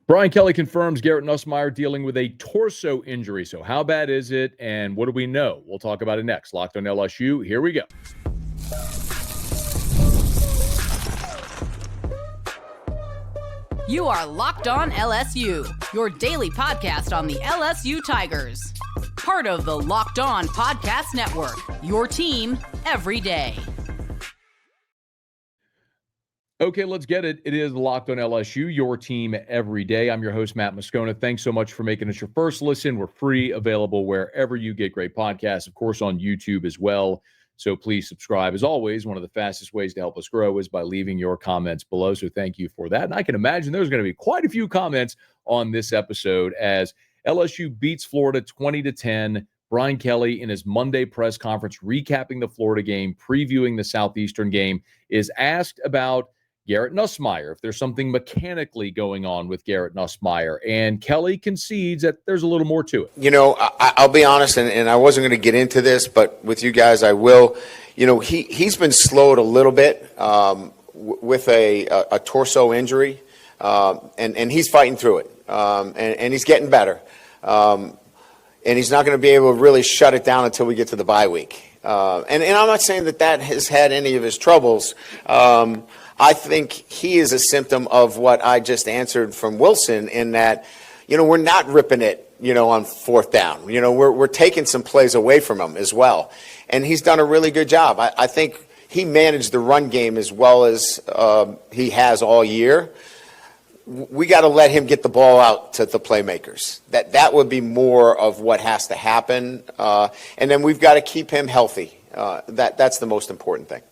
Brian Kelly confirms Garrett Nussmeier dealing with a torso injury. So how bad is it, and what do we know? We'll talk about it next. Locked on LSU. Here we go. You are Locked On LSU, your daily podcast on the LSU Tigers. Part of the Locked On Podcast Network, your team every day. Okay, let's get it. It is Locked on LSU, your team every day. I'm your host, Matt Moscona. Thanks so much for making us your first listen. We're free, available wherever you get great podcasts, of course, on YouTube as well. So please subscribe. As always, one of the fastest ways to help us grow is by leaving your comments below. So thank you for that. And I can imagine there's going to be quite a few comments on this episode as LSU beats Florida 20-10. Brian Kelly, in his Monday press conference, recapping the Florida game, previewing the Southeastern game, is asked about Garrett Nussmeier, if there's something mechanically going on with Garrett Nussmeier. And Kelly concedes that there's a little more to it. You know, I'll be honest, and I wasn't going to get into this, but with you guys I will. You know, he's been slowed a little bit with a torso injury, and he's fighting through it, and he's getting better. And he's not going to be able to really shut it down until we get to the bye week. And I'm not saying that has had any of his troubles. I think he is a symptom of what I just answered from Wilson in that, you know, we're not ripping it, you know, on fourth down. You know, we're taking some plays away from him as well. And he's done a really good job. I think he managed the run game as well as he has all year. We got to let him get the ball out to the playmakers. That would be more of what has to happen. And then we've got to keep him healthy. That's the most important thing.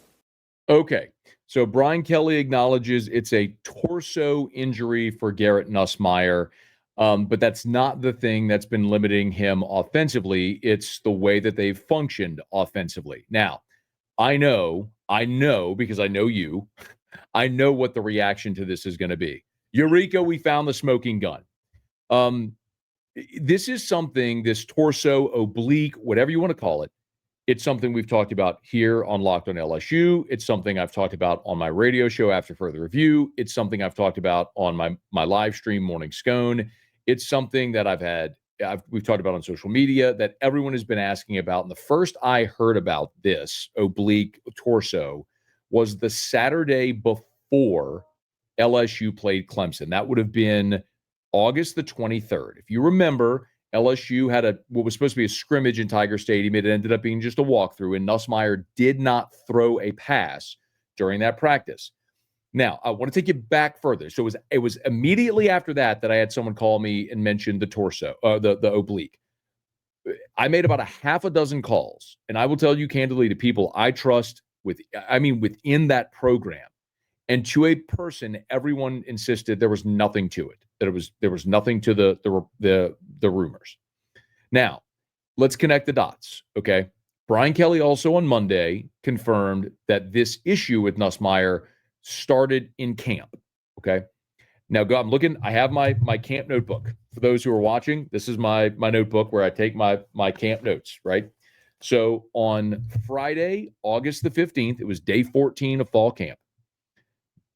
Okay. So Brian Kelly acknowledges it's a torso injury for Garrett Nussmeier, but that's not the thing that's been limiting him offensively. It's the way that they've functioned offensively. Now, I know, because I know you, I know what the reaction to this is going to be. Eureka, we found the smoking gun. This is something, this torso, oblique, whatever you want to call it, it's something we've talked about here on Locked on LSU. It's something I've talked about on my radio show After Further Review. It's something I've talked about on my live stream Morning Scone. It's something that we've talked about on social media that everyone has been asking about. And the first I heard about this oblique torso was the Saturday before LSU played Clemson. That would have been August the 23rd. If you remember, LSU had what was supposed to be a scrimmage in Tiger Stadium. It ended up being just a walkthrough, and Nussmeier did not throw a pass during that practice. Now, I want to take you back further. So it was immediately after that I had someone call me and mention the torso, the oblique. I made about a half a dozen calls, and I will tell you candidly to people I trust within that program. And to a person, everyone insisted there was nothing to it. That there was nothing to the rumors. Now, let's connect the dots, okay? Brian Kelly also on Monday confirmed that this issue with Nussmeier started in camp, okay? Now, I'm looking. I have my camp notebook. For those who are watching, this is my notebook where I take my camp notes, right? So on Friday, August the 15th, it was day 14 of fall camp.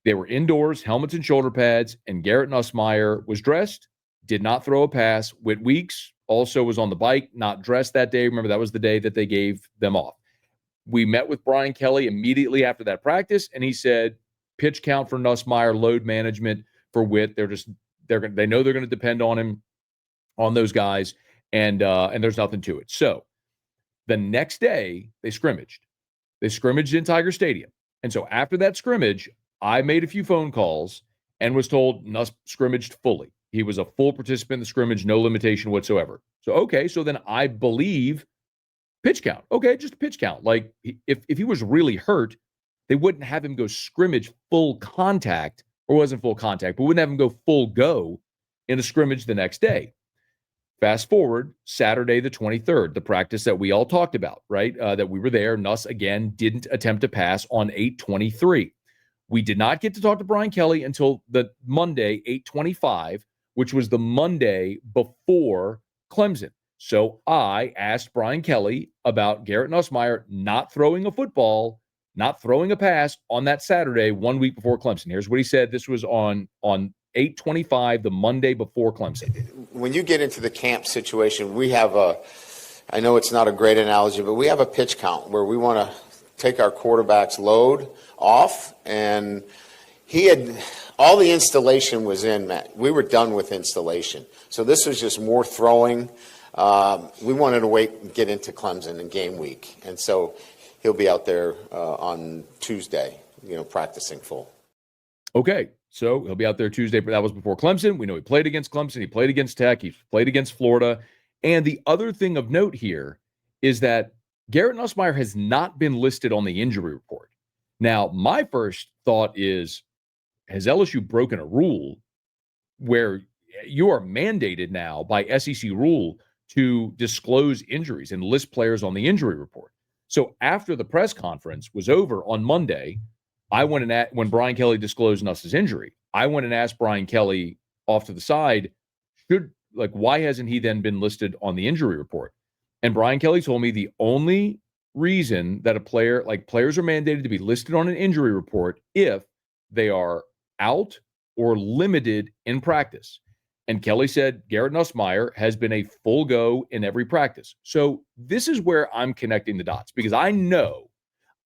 They were indoors, helmets and shoulder pads, and Garrett Nussmeier was dressed, did not throw a pass. Whit Weeks also was on the bike, not dressed that day. Remember, that was the day that they gave them off. We met with Brian Kelly immediately after that practice, and he said, pitch count for Nussmeier, load management for Whit. They know they're going to depend on him, on those guys, and there's nothing to it. So the next day, they scrimmaged. They scrimmaged in Tiger Stadium. And so after that scrimmage, I made a few phone calls and was told Nuss scrimmaged fully. He was a full participant in the scrimmage, no limitation whatsoever. So, okay, so then I believe pitch count. Okay, just a pitch count. Like, if he was really hurt, they wouldn't have him go scrimmage full contact, or wasn't full contact, but wouldn't have him go full go in a scrimmage the next day. Fast forward, Saturday the 23rd, the practice that we all talked about, right? That we were there. Nuss, again, didn't attempt to pass on 8:23. We did not get to talk to Brian Kelly until the Monday, 8:25, which was the Monday before Clemson. So I asked Brian Kelly about Garrett Nussmeier not throwing a football, not throwing a pass on that Saturday, 1 week before Clemson. Here's what he said. This was on 8:25 the Monday before Clemson. When you get into the camp situation, we have I know it's not a great analogy, but we have a pitch count where we want to take our quarterback's load off, and all the installation was in, Matt. We were done with installation. So this was just more throwing. We wanted to wait and get into Clemson in game week. And so he'll be out there on Tuesday, practicing full. Okay, so he'll be out there Tuesday, but that was before Clemson. We know he played against Clemson. He played against Tech. He played against Florida. And the other thing of note here is that Garrett Nussmeier has not been listed on the injury report. Now, my first thought is, has LSU broken a rule where you are mandated now by SEC rule to disclose injuries and list players on the injury report? So after the press conference was over on Monday, when Brian Kelly disclosed Nuss's injury, I went and asked Brian Kelly off to the side, why hasn't he then been listed on the injury report? And Brian Kelly told me the only reason that players are mandated to be listed on an injury report if they are out or limited in practice. And Kelly said Garrett Nussmeier has been a full go in every practice. So this is where I'm connecting the dots, because I know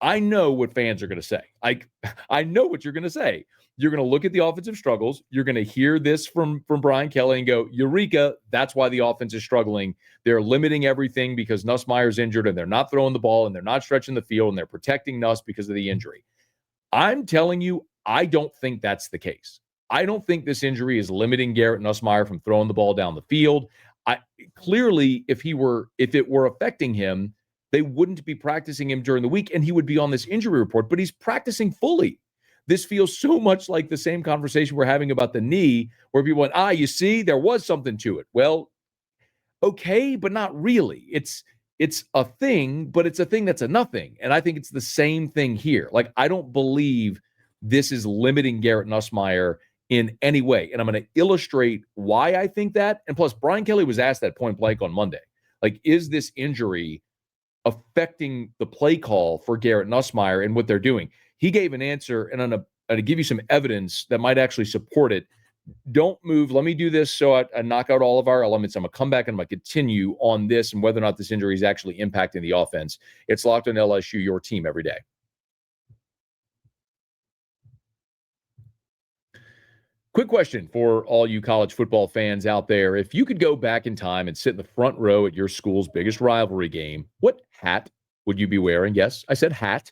what fans are going to say. I know what you're going to say. You're going to look at the offensive struggles. You're going to hear this from Brian Kelly and go, Eureka, that's why the offense is struggling. They're limiting everything because Nussmeier's injured, and they're not throwing the ball, and they're not stretching the field, and they're protecting Nuss because of the injury. I'm telling you, I don't think that's the case. I don't think this injury is limiting Garrett Nussmeier from throwing the ball down the field. Clearly, if it were affecting him, they wouldn't be practicing him during the week, and he would be on this injury report, but he's practicing fully. This feels so much like the same conversation we're having about the knee, where people went, you see, there was something to it. Well, okay, but not really. It's a thing, but it's a thing that's a nothing. And I think it's the same thing here. I don't believe this is limiting Garrett Nussmeier in any way. And I'm going to illustrate why I think that. And plus, Brian Kelly was asked that point blank on Monday. Is this injury affecting the play call for Garrett Nussmeier and what they're doing? He gave an answer, and I'm going to give you some evidence that might actually support it. Don't move. Let me do this so I knock out all of our elements. I'm going to come back and I'm going to continue on this and whether or not this injury is actually impacting the offense. It's Locked on LSU, your team every day. Quick question for all you college football fans out there. If you could go back in time and sit in the front row at your school's biggest rivalry game, what hat would you be wearing? Yes, I said hat.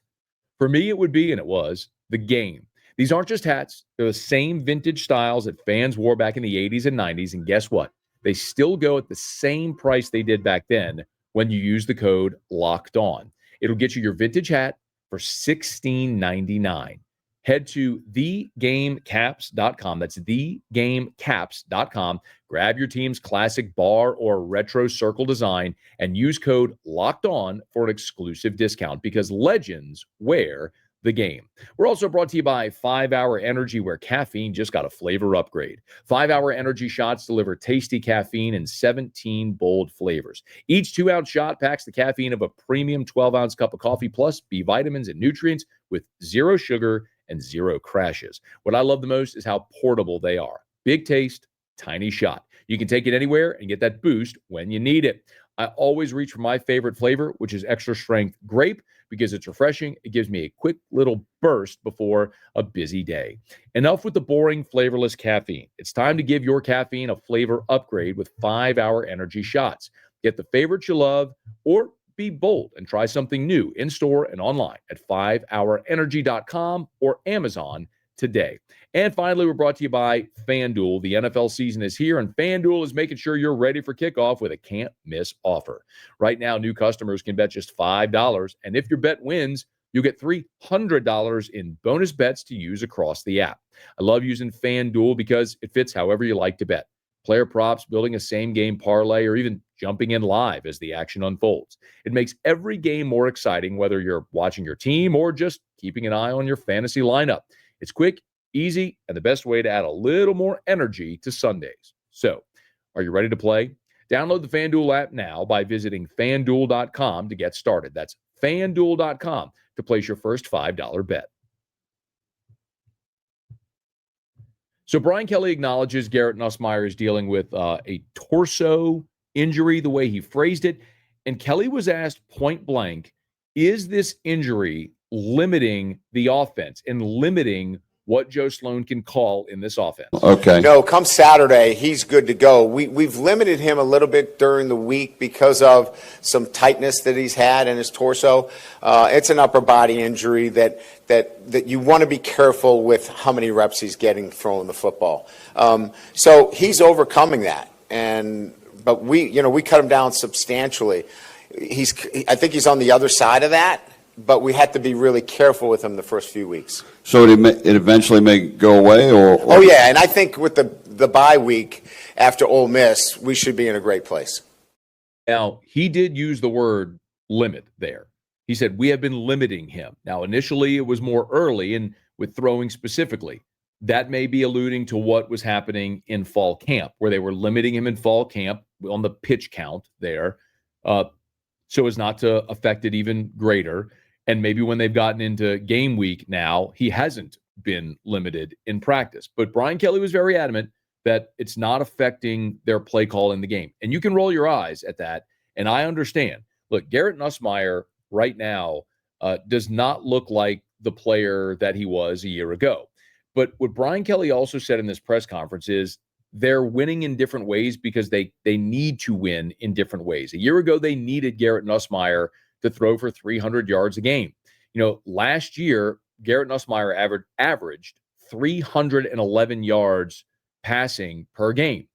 For me, it would be, and it was, the game. These aren't just hats. They're the same vintage styles that fans wore back in the 80s and 90s. And guess what? They still go at the same price they did back then when you use the code Locked On. It'll get you your vintage hat for $16.99. Head to thegamecaps.com. That's thegamecaps.com. Grab your team's classic bar or retro circle design and use code Locked On for an exclusive discount, because legends wear the game. We're also brought to you by 5-Hour Energy, where caffeine just got a flavor upgrade. 5-Hour Energy shots deliver tasty caffeine in 17 bold flavors. Each 2-ounce shot packs the caffeine of a premium 12-ounce cup of coffee, plus B vitamins and nutrients with zero sugar and zero crashes. What I love the most is how portable they are. Big taste, tiny shot. You can take it anywhere and get that boost when you need it. I always reach for my favorite flavor, which is extra strength grape, because it's refreshing. It gives me a quick little burst before a busy day. Enough with the boring, flavorless caffeine. It's time to give your caffeine a flavor upgrade with 5-Hour Energy shots. Get the favorites you love, or be bold and try something new in-store and online at 5hourenergy.com or Amazon today. And finally, we're brought to you by FanDuel. The NFL season is here, and FanDuel is making sure you're ready for kickoff with a can't-miss offer. Right now, new customers can bet just $5, and if your bet wins, you'll get $300 in bonus bets to use across the app. I love using FanDuel because it fits however you like to bet. Player props, building a same-game parlay, or even jumping in live as the action unfolds. It makes every game more exciting, whether you're watching your team or just keeping an eye on your fantasy lineup. It's quick, easy, and the best way to add a little more energy to Sundays. So, are you ready to play? Download the FanDuel app now by visiting FanDuel.com to get started. That's FanDuel.com to place your first $5 bet. So Brian Kelly acknowledges Garrett Nussmeier is dealing with a torso injury, the way he phrased it. And Kelly was asked point blank, is this injury limiting the offense and limiting what Joe Sloan can call in this offense? Okay. No, come Saturday, he's good to go. We've limited him a little bit during the week because of some tightness that he's had in his torso. It's an upper body injury that you want to be careful with how many reps he's getting throwing the football. So he's overcoming that, but we cut him down substantially. I think he's on the other side of that, but we had to be really careful with him the first few weeks. So it eventually may go away, or? Oh yeah, and I think with the bye week after Ole Miss, we should be in a great place. Now, he did use the word limit there. He said, we have been limiting him. Now, initially, it was more early and with throwing specifically. That may be alluding to what was happening in fall camp, where they were limiting him in fall camp on the pitch count there, so as not to affect it even greater. And maybe when they've gotten into game week now, he hasn't been limited in practice. But Brian Kelly was very adamant that it's not affecting their play call in the game. And you can roll your eyes at that, and I understand. Look, Garrett Nussmeier right now does not look like the player that he was a year ago. But what Brian Kelly also said in this press conference is they're winning in different ways because they need to win in different ways. A year ago, they needed Garrett Nussmeier to throw for 300 yards a game. Last year, Garrett Nussmeier averaged 311 yards passing per game.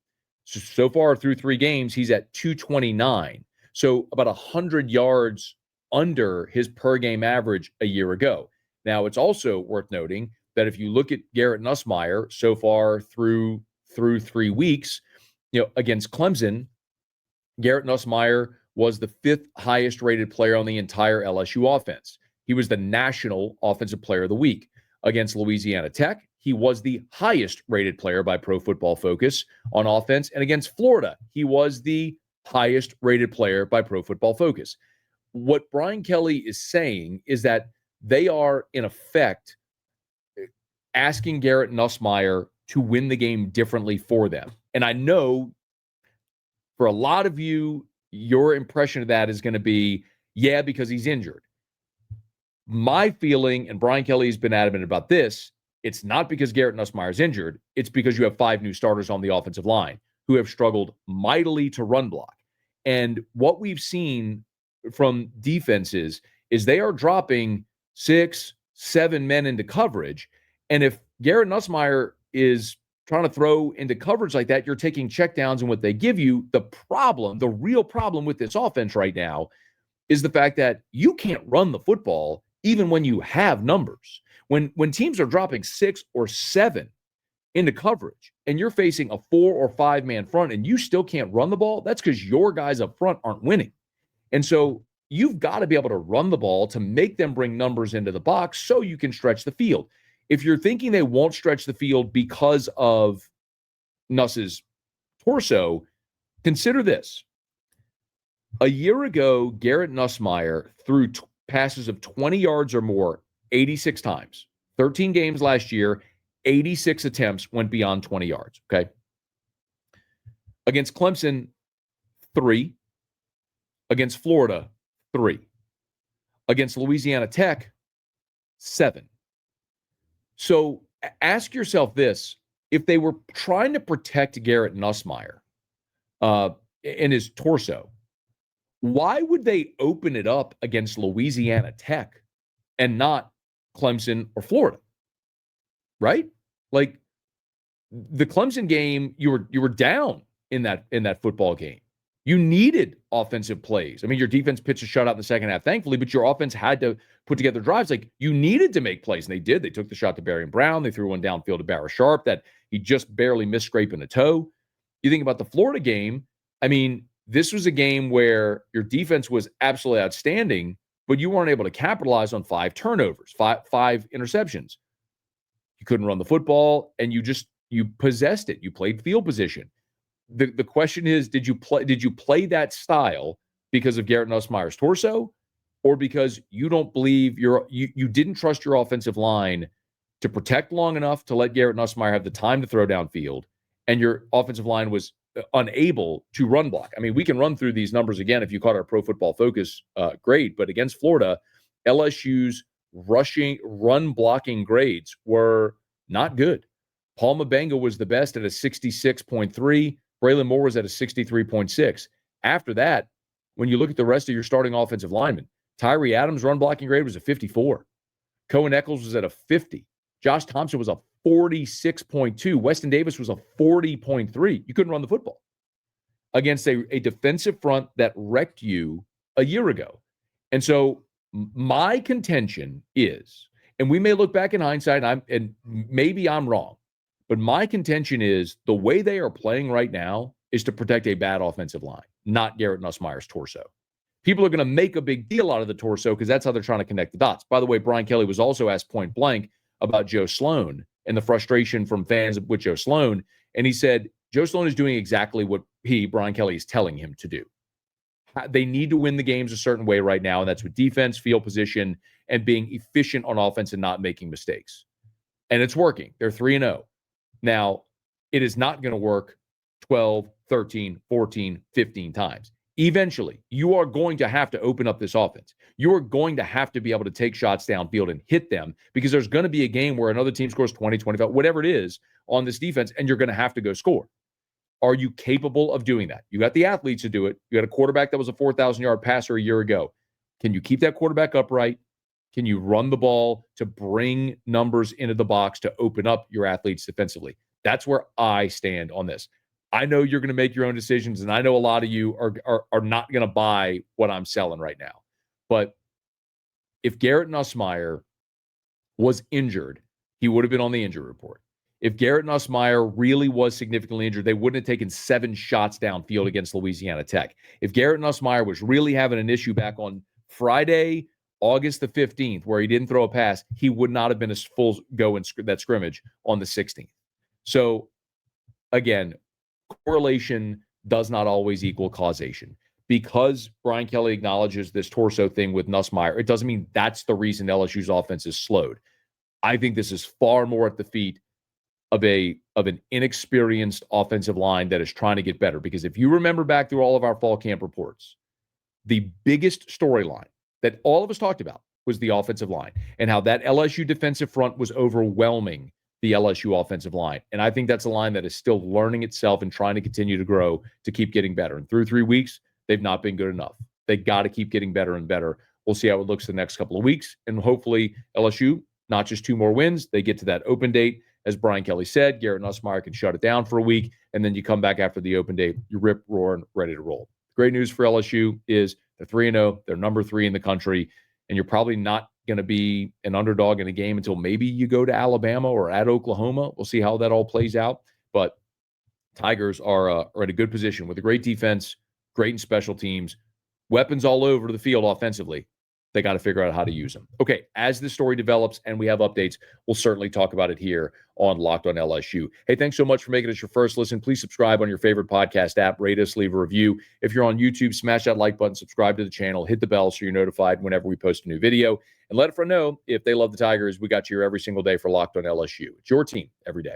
So far through 3 games, he's at 229. So about 100 yards under his per game average a year ago. Now, it's also worth noting that if you look at Garrett Nussmeier so far through 3 weeks, against Clemson, Garrett Nussmeier was the 5th highest rated player on the entire LSU offense. He was the National Offensive Player of the Week. Against Louisiana Tech, he was the highest rated player by Pro Football Focus on offense. And against Florida, he was the highest rated player by Pro Football Focus. What Brian Kelly is saying is that they are, in effect, asking Garrett Nussmeier to win the game differently for them. And I know for a lot of you, your impression of that is going to be, yeah, because he's injured. My feeling, and Brian Kelly has been adamant about this, it's not because Garrett Nussmeier is injured. It's because you have 5 new starters on the offensive line who have struggled mightily to run block. And what we've seen from defenses is they are dropping 6, 7 men into coverage. And if Garrett Nussmeier is trying to throw into coverage like that, you're taking checkdowns and what they give you. The real problem with this offense right now is the fact that you can't run the football even when you have numbers. When teams are dropping 6 or 7 into coverage and you're facing a 4 or 5 man front and you still can't run the ball, that's because your guys up front aren't winning. And so you've got to be able to run the ball to make them bring numbers into the box so you can stretch the field. If you're thinking they won't stretch the field because of Nuss's torso, consider this. A year ago, Garrett Nussmeier threw passes of 20 yards or more 86 times. 13 games last year, 86 attempts went beyond 20 yards, okay? Against Clemson, 3. Against Florida, 3. Against Louisiana Tech, 7. So ask yourself this. If they were trying to protect Garrett Nussmeier and his torso, why would they open it up against Louisiana Tech and not Clemson or Florida? Right? Like the Clemson game, you were down in that football game. You needed offensive plays. I mean, your defense pitched a shutout in the second half, thankfully, but your offense had to put together drives. Like, you needed to make plays, and they did. They took the shot to Barry Brown. They threw one downfield to Barra Sharp that he just barely missed scraping the toe. You think about the Florida game, I mean, this was a game where your defense was absolutely outstanding, but you weren't able to capitalize on 5 turnovers, five interceptions. You couldn't run the football, and you possessed it. You played field position. The question is, did you play that style because of Garrett Nussmeier's torso, or because you don't believe you didn't trust your offensive line to protect long enough to let Garrett Nussmeier have the time to throw downfield, and your offensive line was unable to run block. I mean, we can run through these numbers again if you caught our Pro Football Focus grade, but against Florida, LSU's run blocking grades were not good. Paul Mabenga was the best at a 66.3. Braylon Moore was at a 63.6. After that, when you look at the rest of your starting offensive linemen, Tyree Adams' run blocking grade was a 54. Cohen Eccles was at a 50. Josh Thompson was a 46.2. Weston Davis was a 40.3. You couldn't run the football against a defensive front that wrecked you a year ago. And so my contention is, and we may look back in hindsight, and maybe I'm wrong, but my contention is the way they are playing right now is to protect a bad offensive line, not Garrett Nussmeier's torso. People are going to make a big deal out of the torso because that's how they're trying to connect the dots. By the way, Brian Kelly was also asked point blank about Joe Sloan and the frustration from fans with Joe Sloan. And he said, Joe Sloan is doing exactly what Brian Kelly, is telling him to do. They need to win the games a certain way right now, and that's with defense, field position, and being efficient on offense and not making mistakes. And it's working. They're 3-0. Now, it is not going to work 12, 13, 14, 15 times. Eventually, you are going to have to open up this offense. You are going to have to be able to take shots downfield and hit them, because there's going to be a game where another team scores 20, 25, whatever it is on this defense, and you're going to have to go score. Are you capable of doing that? You got the athletes to do it. You got a quarterback that was a 4,000-yard passer a year ago. Can you keep that quarterback upright? Can you run the ball to bring numbers into the box to open up your athletes defensively? That's where I stand on this. I know you're going to make your own decisions, and I know a lot of you are not going to buy what I'm selling right now. But if Garrett Nussmeier was injured, he would have been on the injury report. If Garrett Nussmeier really was significantly injured, they wouldn't have taken 7 shots downfield against Louisiana Tech. If Garrett Nussmeier was really having an issue back on Friday, August the 15th, where he didn't throw a pass, he would not have been a full go in that scrimmage on the 16th. So, again, correlation does not always equal causation. Because Brian Kelly acknowledges this torso thing with Nussmeier, it doesn't mean that's the reason LSU's offense is slowed. I think this is far more at the feet of an inexperienced offensive line that is trying to get better. Because if you remember back through all of our fall camp reports, the biggest storyline that all of us talked about was the offensive line and how that LSU defensive front was overwhelming the LSU offensive line. And I think that's a line that is still learning itself and trying to continue to grow to keep getting better. And through 3 weeks, they've not been good enough. They got to keep getting better and better. We'll see how it looks the next couple of weeks. And hopefully LSU, not just 2 more wins, they get to that open date. As Brian Kelly said, Garrett Nussmeier can shut it down for a week, and then you come back after the open date, you rip, roaring, ready to roll. Great news for LSU is they're 3-0. They're number 3 in the country, and you're probably not going to be an underdog in a game until maybe you go to Alabama or at Oklahoma. We'll see how that all plays out. But Tigers are in a good position with a great defense, great in special teams, weapons all over the field offensively. They got to figure out how to use them. Okay, as this story develops and we have updates, we'll certainly talk about it here on Locked on LSU. Hey, thanks so much for making us your first listen. Please subscribe on your favorite podcast app. Rate us, leave a review. If you're on YouTube, smash that like button, subscribe to the channel, hit the bell so you're notified whenever we post a new video. And let a friend know if they love the Tigers. We got you here every single day for Locked on LSU. It's your team every day.